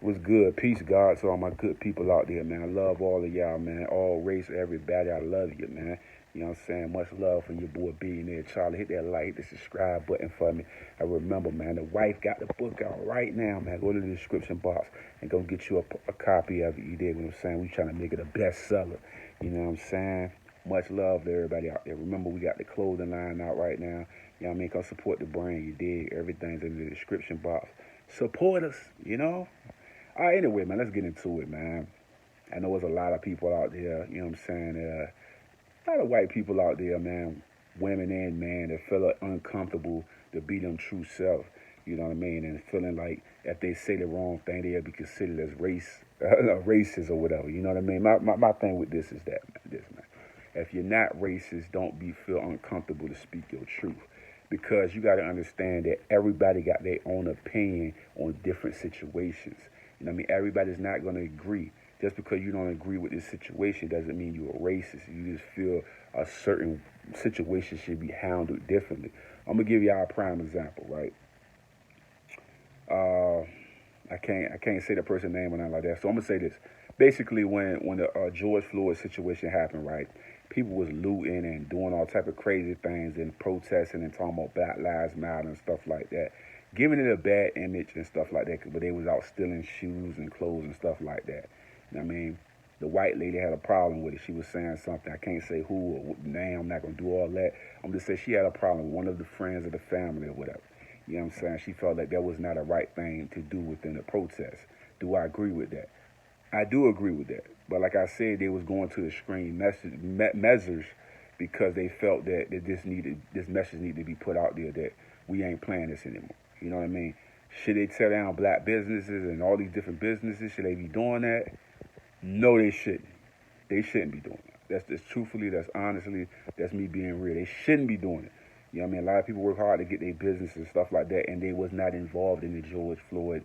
Was good. Peace, God, to all my good people out there, man. I love all of y'all, man. All race, everybody. I love you, man. You know what I'm saying? Much love for your boy Billionaire Charlie. Hit that like, hit the subscribe button for me. I remember, man, the wife got the book out right now, man. Go to the description box and go get you a copy of it. You dig what I'm saying? We trying to make it a bestseller. You know what I'm saying? Much love to everybody out there. Remember, we got the clothing line out right now. You know what I mean? Come support the brand. You dig? Everything's in the description box. Support us, you know? All right, anyway, man, let's get into it, man. I know there's a lot of people out there, you know what I'm saying? A lot of white people out there, man, women and men that feel uncomfortable to be them true self, you know what I mean? And feeling like if they say the wrong thing, they'll be considered as racist or whatever, you know what I mean? My thing with this is that, man. If you're not racist, don't feel uncomfortable to speak your truth. Because you got to understand that everybody got their own opinion on different situations. You know what I mean? Everybody's not going to agree. Just because you don't agree with this situation doesn't mean you're a racist. You just feel a certain situation should be handled differently. I'm going to give y'all a prime example, right? I can't say the person's name or nothing like that. So I'm going to say this. Basically, when the George Floyd situation happened, right, people was looting and doing all type of crazy things and protesting and talking about Black Lives Matter and stuff like that, giving it a bad image and stuff like that. But they was out stealing shoes and clothes and stuff like that. You know what I mean? The white lady had a problem with it. She was saying something. I can't say who or what name. I'm not going to do all that. I'm just saying she had a problem with one of the friends of the family or whatever. You know what I'm saying? She felt like that was not a right thing to do within the protest. Do I agree with that? I do agree with that. But like I said, they was going to the extreme measures because they felt that this message needed to be put out there that we ain't playing this anymore. You know what I mean? Should they tear down black businesses and all these different businesses? Should they be doing that? No, they shouldn't. They shouldn't be doing that. That's just truthfully, that's honestly, that's me being real. They shouldn't be doing it. You know what I mean? A lot of people work hard to get their business and stuff like that, and they was not involved in the George Floyd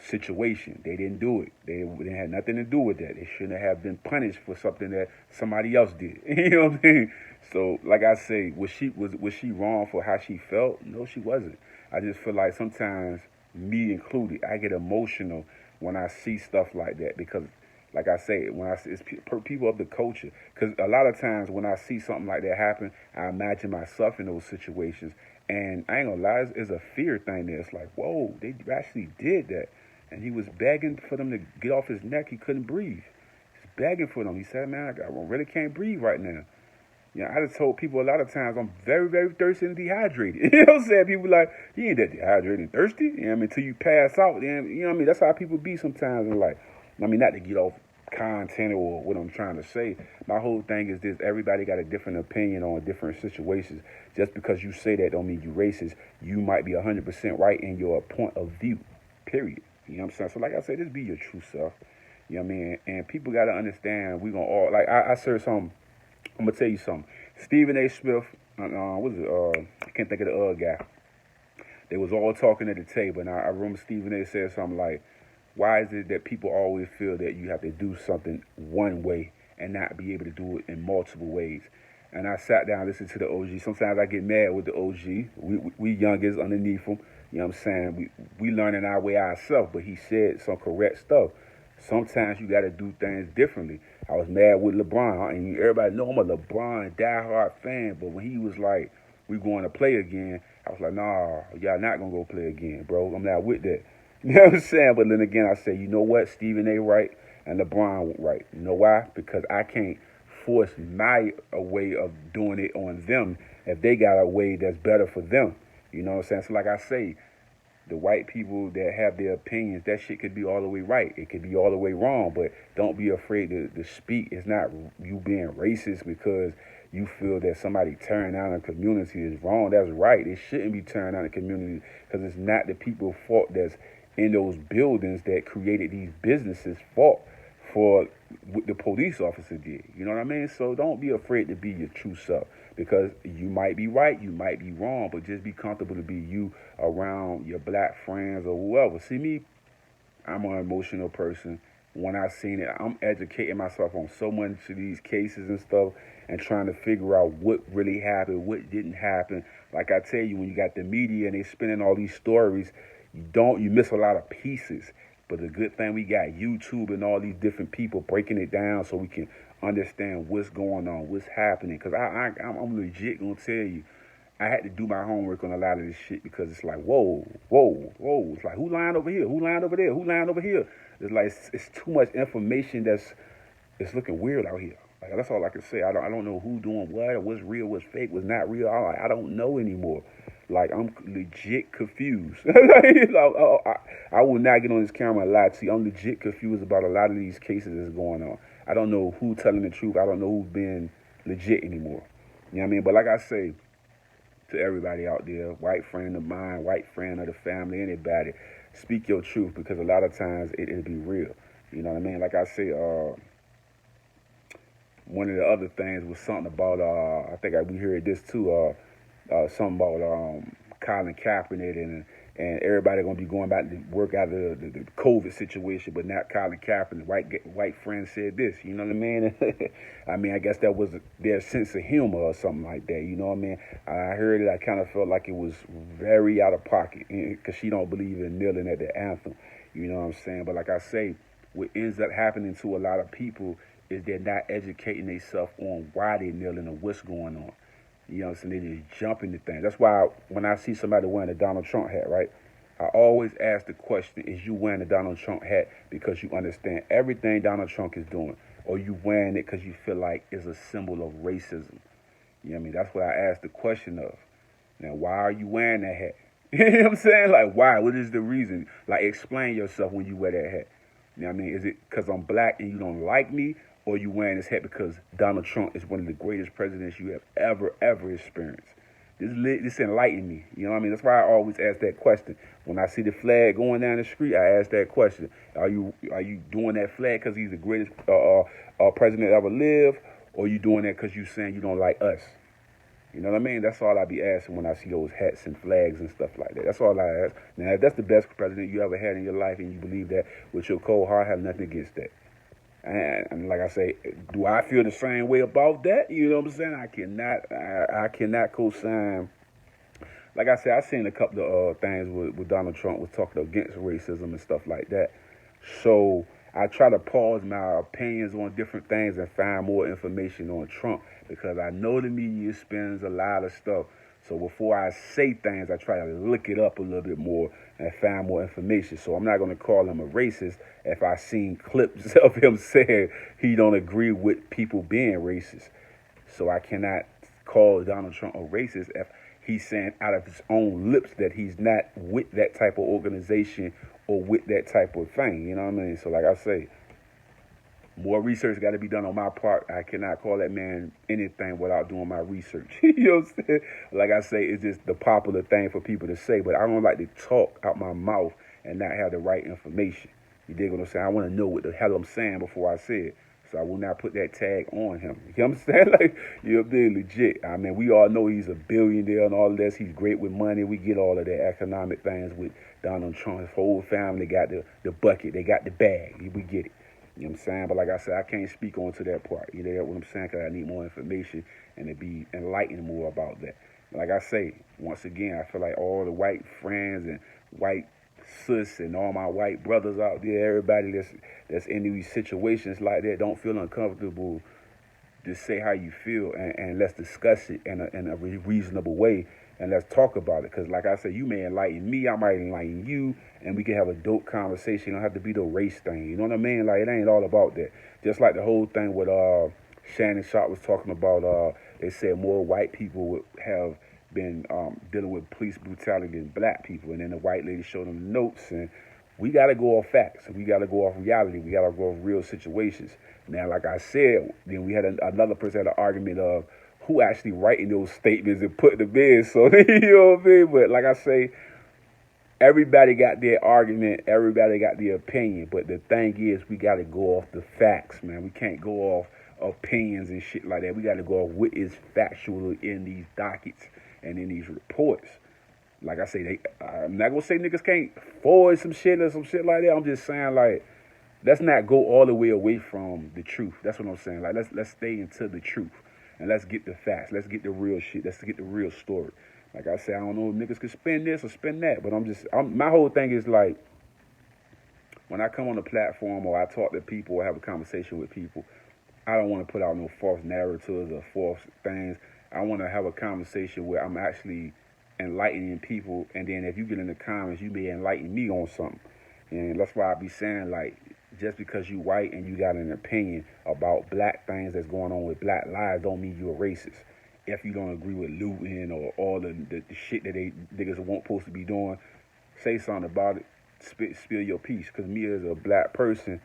situation. They didn't do it. They had nothing to do with that. They shouldn't have been punished for something that somebody else did. You know what I mean? So, like I say, was she wrong for how she felt? No, she wasn't. I just feel like sometimes, me included, I get emotional when I see stuff like that because, like I say, when I see it's people of the culture. Because a lot of times when I see something like that happen, I imagine myself in those situations. And I ain't gonna lie, it's a fear thing there. It's like, whoa, they actually did that. And he was begging for them to get off his neck. He couldn't breathe. He's begging for them. He said, man, I really can't breathe right now. You know, I just told people a lot of times I'm very, very thirsty and dehydrated. You know what I'm saying? People like, you ain't that dehydrated and thirsty. You know what I mean? Until you pass out. Then, you know what I mean? That's how people be sometimes in life. I mean, not to get off content or what I'm trying to say. My whole thing is this: everybody got a different opinion on different situations. Just because you say that don't mean you racist. You might be 100% right in your point of view. Period. You know what I'm saying? So like I said, just be your true self. You know what I mean? And people got to understand we gonna all like I said something. I'm gonna tell you something. Stephen A. Smith, what is it? I can't think of the guy. They was all talking at the table, and I remember Stephen A. said something like, "Why is it that people always feel that you have to do something one way and not be able to do it in multiple ways?" And I sat down, and listened to the OG. Sometimes I get mad with the OG. We youngest underneath him. You know what I'm saying? We learning our way ourselves, but he said some correct stuff. Sometimes you got to do things differently. I was mad with LeBron, and everybody know I'm a LeBron diehard fan, but when he was like, we going to play again, I was like, nah, y'all not going to go play again, bro. I'm not with that. You know what I'm saying? But then again, I said, you know what? Stephen A. right and LeBron right. You know why? Because I can't force my way of doing it on them if they got a way that's better for them. You know what I'm saying? So like I say, the white people that have their opinions, that shit could be all the way right. It could be all the way wrong, but don't be afraid to speak. It's not you being racist because you feel that somebody tearing down a community is wrong. That's right. It shouldn't be tearing down a community because it's not the people's fault that's in those buildings that created these businesses' fault for what the police officer did. You know what I mean? So don't be afraid to be your true self because you might be right, you might be wrong, but just be comfortable to be you around your black friends or whoever. See me, I'm an emotional person. When I seen it, I'm educating myself on so much of these cases and stuff and trying to figure out what really happened, what didn't happen. Like I tell you, when you got the media and they spinning all these stories, you miss a lot of pieces. But the good thing we got YouTube and all these different people breaking it down so we can understand what's going on, what's happening. Because I'm legit gonna tell you, I had to do my homework on a lot of this shit because it's like, whoa, whoa, whoa. It's like, who lying over here? Who lying over there? Who lying over here? It's like, it's too much information it's looking weird out here. Like, that's all I can say. I don't know who doing what, or what's real, what's fake, what's not real. I don't know anymore. Like, I'm legit confused. I will not get on this camera and lie to you. I'm legit confused about a lot of these cases that's going on. I don't know who telling the truth. I don't know who's being legit anymore. You know what I mean? But like I say to everybody out there, white friend of mine, white friend of the family, anybody, speak your truth because a lot of times it'll be real. You know what I mean? Like I say, one of the other things was something about I think we heard this too. Something about Colin Kaepernick and everybody gonna be going back to work out of the COVID situation, but not Colin Kaepernick. White friend said this. You know what I mean? I mean, I guess that was their sense of humor or something like that. You know what I mean? I heard it. I kind of felt like it was very out of pocket because she don't believe in kneeling at the anthem. You know what I'm saying? But like I say, what ends up happening to a lot of people is they're not educating themselves on why they're kneeling or what's going on. You know what I'm saying? They just jump into things. That's why when I see somebody wearing a Donald Trump hat, right, I always ask the question, is you wearing a Donald Trump hat because you understand everything Donald Trump is doing? Or you wearing it because you feel like it's a symbol of racism? You know what I mean? That's what I ask the question of. Now, why are you wearing that hat? You know what I'm saying? Like, why? What is the reason? Like, explain yourself when you wear that hat. You know what I mean? Is it because I'm black and you don't like me? Or you wearing this hat because Donald Trump is one of the greatest presidents you have ever experienced? This enlightened me. You know what I mean? That's why I always ask that question. When I see the flag going down the street, I ask that question. Are you doing that flag because he's the greatest president ever lived? Or you doing that because you saying you don't like us? You know what I mean? That's all I be asking when I see those hats and flags and stuff like that. That's all I ask. Now, if that's the best president you ever had in your life and you believe that with your cold heart, I have nothing against that. And like I say, do I feel the same way about that? You know what I'm saying? I cannot co-sign. Like I said, I seen a couple of things with Donald Trump was talking against racism and stuff like that. So I try to pause my opinions on different things and find more information on Trump because I know the media spins a lot of stuff. So before I say things, I try to look it up a little bit more and find more information. So I'm not going to call him a racist if I seen clips of him saying he don't agree with people being racist. So I cannot call Donald Trump a racist if he's saying out of his own lips that he's not with that type of organization or with that type of thing. You know what I mean? So like I say, more research got to be done on my part. I cannot call that man anything without doing my research. You know what I'm saying? Like I say, it's just the popular thing for people to say, but I don't like to talk out my mouth and not have the right information. You dig what I'm saying? I want to know what the hell I'm saying before I say it. So I will not put that tag on him. You know what I'm saying? Like, you're being legit. I mean, we all know he's a billionaire and all of this. He's great with money. We get all of the economic things with Donald Trump. His whole family got the bucket. They got the bag. We get it. You know what I'm saying? But like I said, I can't speak on to that part. You know what I'm saying? Because I need more information and to be enlightened more about that. Like I say, once again, I feel like all the white friends and white sis and all my white brothers out there, everybody that's in these situations like that, don't feel uncomfortable to say how you feel and let's discuss it in a reasonable way and let's talk about it. Because like I said, you may enlighten me, I might enlighten you, and we can have a dope conversation. It don't have to be the race thing. You know what I mean? Like, it ain't all about that. Just like the whole thing with Shannon Sharp was talking about, they said more white people would have been dealing with police brutality than black people. And then the white lady showed them the notes. And we got to go off facts. We got to go off reality. We got to go off real situations. Now, like I said, then we had another person had an argument of who actually writing those statements and putting them in. So, you know what I mean? But like I say, everybody got their argument. Everybody got their opinion. But the thing is, we got to go off the facts, man. We can't go off opinions and shit like that. We got to go off what is factual in these dockets and in these reports. Like I say, I'm not going to say niggas can't forward some shit or some shit like that. I'm just saying, like, let's not go all the way away from the truth. That's what I'm saying. Like, let's stay into the truth. And let's get the facts. Let's get the real shit. Let's get the real story. Like I say, I don't know if niggas can spin this or spin that. But my whole thing is like, when I come on the platform or I talk to people or have a conversation with people, I don't want to put out no false narratives or false things. I want to have a conversation where I'm actually enlightening people, and then if you get in the comments, you may enlighten me on something. And that's why I be saying, like, just because you white and you got an opinion about black things that's going on with black lives don't mean you're a racist. If you don't agree with looting or all the shit that they niggas won't supposed to be doing, say something about it. Spill your piece. Because me as a black person,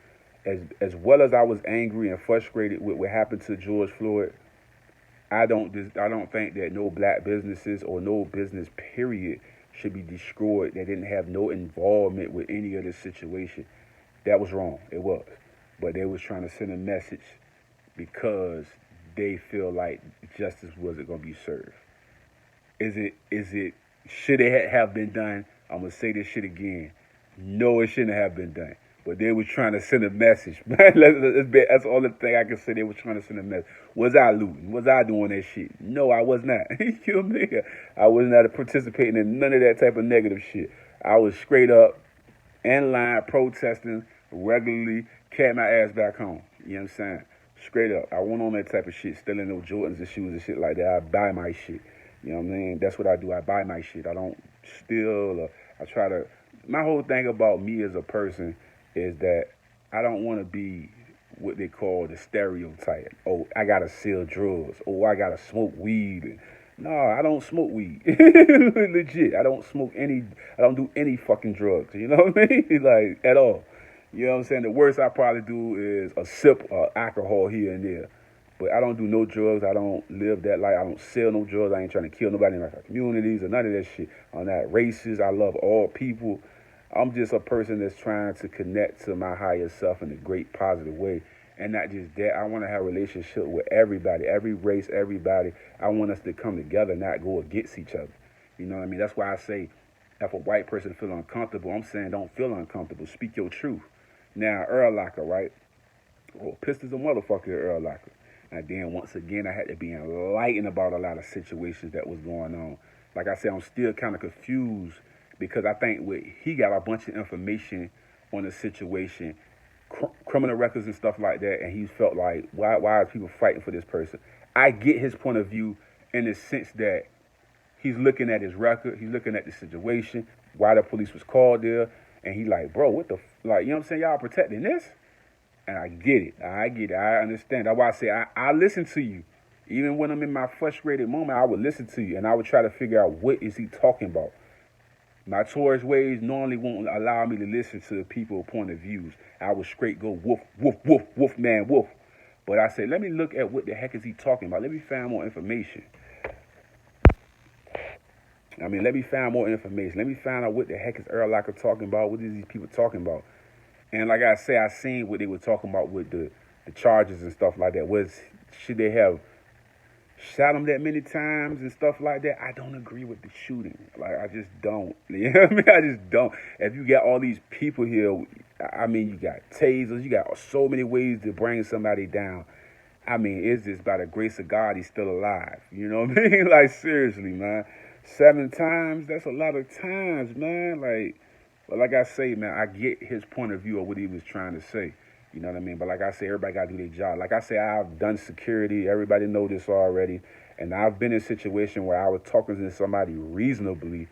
as well as I was angry and frustrated with what happened to George Floyd, I don't think that no black businesses or no business period should be destroyed that didn't have no involvement with any of this situation. That was wrong. It was. But they was trying to send a message because they feel like justice wasn't gonna be served. Is it should it have been done? I'm gonna say this shit again. No, it shouldn't have been done. But they were trying to send a message, man. That's all the thing I can say. They were trying to send a message. Was I looting? Was I doing that shit? No, I was not. You know what I mean? I was not participating in none of that type of negative shit. I was straight up in line protesting regularly, carried my ass back home. You know what I'm saying? Straight up. I went on that type of shit, stealing no Jordans and shoes and shit like that. I buy my shit. You know what I mean? That's what I do. I buy my shit. I don't steal or I try to. My whole thing about me as a person is that I don't want to be what they call the stereotype. Oh, I gotta sell drugs. Oh, I gotta smoke weed. No, I don't smoke weed. Legit, I don't smoke any. I don't do any fucking drugs. You know what I mean? Like at all. You know what I'm saying? The worst I probably do is a sip of alcohol here and there. But I don't do no drugs. I don't live that life. I don't sell no drugs. I ain't trying to kill nobody in my communities or none of that shit. I'm not racist. I love all people. I'm just a person that's trying to connect to my higher self in a great positive way. And not just that, I want to have a relationship with everybody, every race, everybody. I want us to come together, not go against each other. You know what I mean? That's why I say if a white person feel uncomfortable, I'm saying don't feel uncomfortable. Speak your truth. Now, Earl Locker, right? Oh, pissed as a motherfucker, Earl Locker. And then once again, I had to be enlightened about a lot of situations that was going on. Like I said, I'm still kind of confused because I think he got a bunch of information on the situation, criminal records and stuff like that, and he felt like, why are people fighting for this person? I get his point of view in the sense that he's looking at his record, he's looking at the situation, why the police was called there, and he like, bro, what the, like, you know what I'm saying, y'all protecting this? And I get it, I understand. That's why I say I listen to you. Even when I'm in my frustrated moment, I would listen to you, and I would try to figure out what is he talking about. My Taurus ways normally won't allow me to listen to people's point of views. I would straight go woof, woof, woof, woof, man, woof. But I said, let me look at what the heck is he talking about. Let me find more information. Let me find more information. Let me find out what the heck is Earl Locker talking about. What is these people talking about? And like I say, I seen what they were talking about with the charges and stuff like that. Should they have shot him that many times and stuff like that? I don't agree with the shooting. Like, I just don't. You know what I mean? I just don't. If you got all these people here, I mean, you got tasers, you got so many ways to bring somebody down. I mean, it's just by the grace of God he's still alive. You know what I mean? Like, seriously, man. 7 times, that's a lot of times, man. But like I say, man, I get his point of view of what he was trying to say. You know what I mean? But like I say, everybody got to do their job. Like I say, I've done security. Everybody know this already. And I've been in a situation where I was talking to somebody reasonably,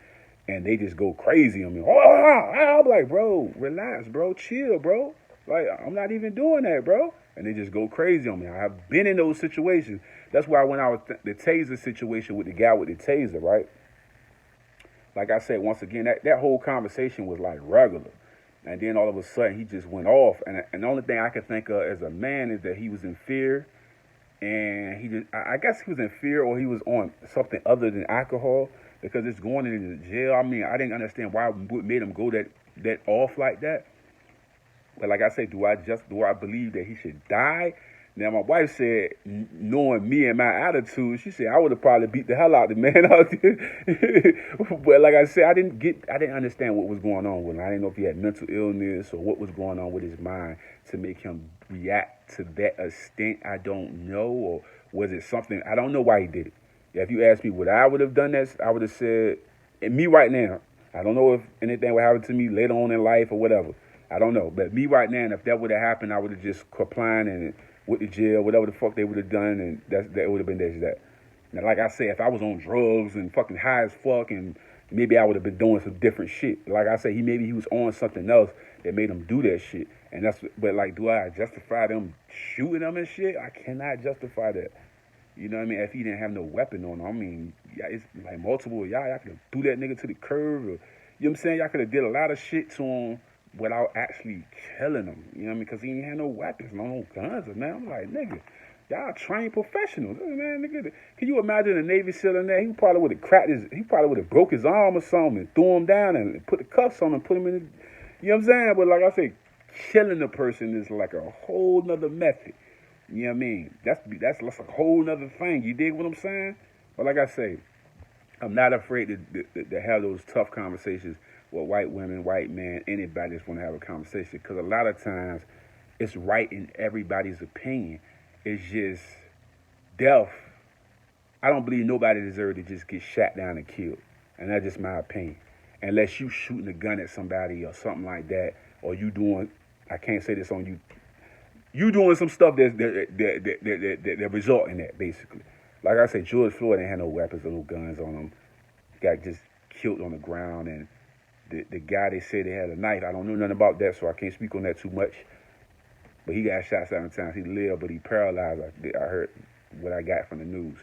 and they just go crazy on me. I'm like, bro, relax, bro. Chill, bro. Like, I'm not even doing that, bro. And they just go crazy on me. I have been in those situations. That's why when I was the taser situation with the guy with the taser, right? Like I said, once again, that whole conversation was like regular. And then all of a sudden, he just went off. And the only thing I can think of as a man is that he was in fear. And I guess he was in fear or he was on something other than alcohol because it's going into jail. I mean, I didn't understand why it made him go that off like that. But like I said, do I believe that he should die? Now, my wife said, knowing me and my attitude, she said I would have probably beat the hell out of the man out there. But like I said, I didn't understand what was going on with him. I didn't know if he had mental illness or what was going on with his mind to make him react to that extent. I don't know. Or was it something? I don't know why he did it. If you ask me what I would have done this, I would have said, and me right now, I don't know if anything would happen to me later on in life or whatever. I don't know. But me right now, if that would have happened, I would have just complied and went to jail, whatever the fuck they would have done, and that would have been that. Now, like I said, if I was on drugs and fucking high as fuck, and maybe I would have been doing some different shit. Like I said, maybe he was on something else that made him do that shit. And but like, do I justify them shooting them and shit? I cannot justify that. You know what I mean? If he didn't have no weapon on him, I mean, yeah, it's like multiple y'all could have threw that nigga to the curb, or, you know what I'm saying? Y'all could have did a lot of shit to him without actually killing him. You know what I mean? Because he ain't had no weapons, no guns or nothing. I'm like, nigga, y'all trained professionals, man. Nigga, can you imagine a Navy SEAL in there? He probably would have broke his arm or something and threw him down and put the cuffs on and put him in the, you know what I'm saying? But like I say, killing a person is like a whole nother method. You know what I mean? That's a whole nother thing. You dig what I'm saying? But like I say, I'm not afraid to have those tough conversations with white women, white men, anybody that's want to have a conversation. Because a lot of times, it's right in everybody's opinion. It's just death. I don't believe nobody deserves to just get shot down and killed. And that's just my opinion. Unless you shooting a gun at somebody or something like that, or you doing, I can't say this on you, you doing some stuff that result in that, basically. Like I said, George Floyd didn't have no weapons or no guns on him. Got just killed on the ground, and the guy, they said they had a knife. I don't know nothing about that, so I can't speak on that too much. But he got shot 7 times. He lived, but he paralyzed. I heard what I got from the news.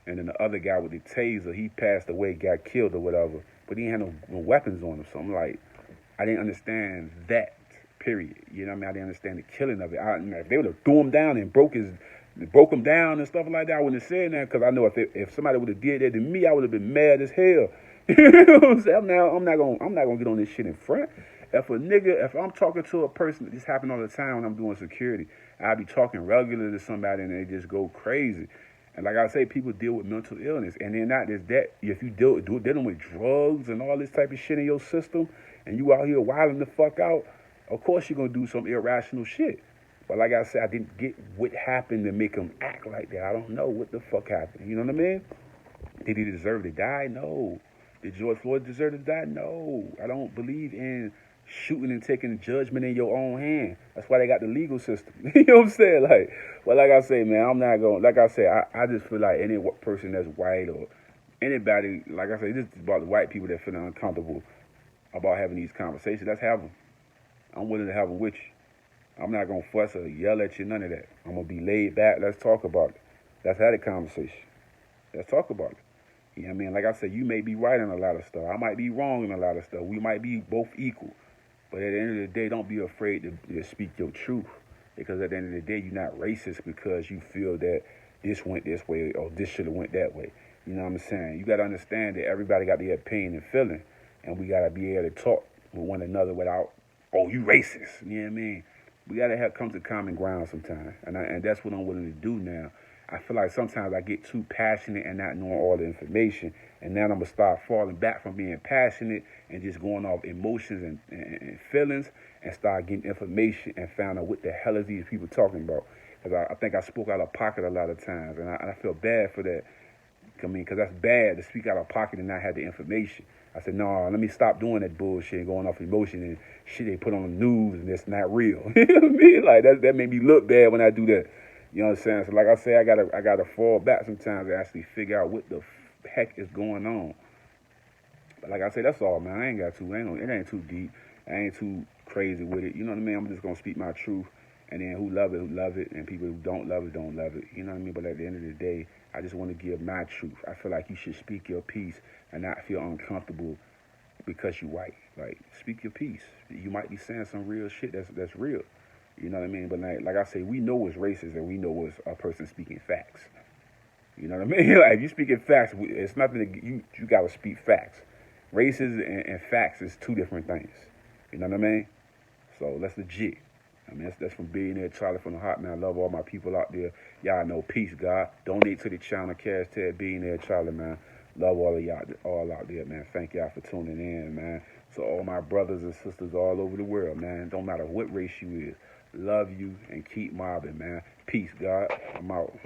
And then the other guy with the taser, he passed away, got killed or whatever. But he didn't have no weapons on him. So I'm like, I didn't understand that, period. You know what I mean? I didn't understand the killing of it. If they would have threw him down and broke him down and stuff like that, I wouldn't have said that, because I know if somebody would have did that to me, I would have been mad as hell. You know what I'm saying? I'm not gonna get on this shit in front. If I'm talking to a person, this happens all the time when I'm doing security, I be talking regularly to somebody and they just go crazy. And like I say, people deal with mental illness, and then not just that. If you dealing with drugs and all this type of shit in your system, and you out here wilding the fuck out, of course you're gonna do some irrational shit. But like I said, I didn't get what happened to make him act like that. I don't know what the fuck happened. You know what I mean? Did he deserve to die? No. Did George Floyd deserve to die? No. I don't believe in shooting and taking judgment in your own hand. That's why they got the legal system. You know what I'm saying? Like I say, man, I'm not going, like I say, I just feel like any person that's white or anybody, like I say, this is about the white people that feel uncomfortable about having these conversations. Let's have them. I'm willing to have them with you. I'm not going to fuss or yell at you, none of that. I'm going to be laid back. Let's talk about it. Let's have a conversation. Let's talk about it. You know what I mean? Like I said, you may be right in a lot of stuff. I might be wrong in a lot of stuff. We might be both equal. But at the end of the day, don't be afraid to speak your truth. Because at the end of the day, you're not racist because you feel that this went this way or this should have went that way. You know what I'm saying? You got to understand that everybody got their pain and feeling. And we got to be able to talk with one another without, oh, you racist. You know what I mean? We got to come to common ground sometimes. And that's what I'm willing to do now. I feel like sometimes I get too passionate and not knowing all the information. And now I'm going to start falling back from being passionate and just going off emotions and feelings and start getting information and find out what the hell is these people talking about. Because I think I spoke out of pocket a lot of times. And I feel bad for that. I mean, because that's bad to speak out of pocket and not have the information. I said, no, let me stop doing that bullshit and going off emotion and shit they put on the news and it's not real. You know what I mean? Like, that made me look bad when I do that. You know what I'm saying? So like I say, I gotta fall back sometimes to actually figure out what the heck is going on. But like I say, that's all, man. I ain't got to. It ain't too deep. I ain't too crazy with it. You know what I mean? I'm just gonna speak my truth. And then who love it, and people who don't love it, don't love it. You know what I mean? But at the end of the day, I just want to give my truth. I feel like you should speak your piece and not feel uncomfortable because you white. Like, speak your piece. You might be saying some real shit that's real. You know what I mean? But like I say, we know it's racist and we know it's a person speaking facts. You know what I mean? Like, if you speaking facts, it's nothing that you got to speak facts. Racist and facts is two different things. You know what I mean? So that's legit. I mean, that's from Billionaire Charlie from the Hot Man. I love all my people out there. Y'all know, peace, God. Donate to the channel, hashtag Billionaire Charlie, man. Love all of y'all all out there, man. Thank y'all for tuning in, man. So all my brothers and sisters all over the world, man. Don't matter what race you is. Love you and keep mobbing, man. Peace, God. I'm out.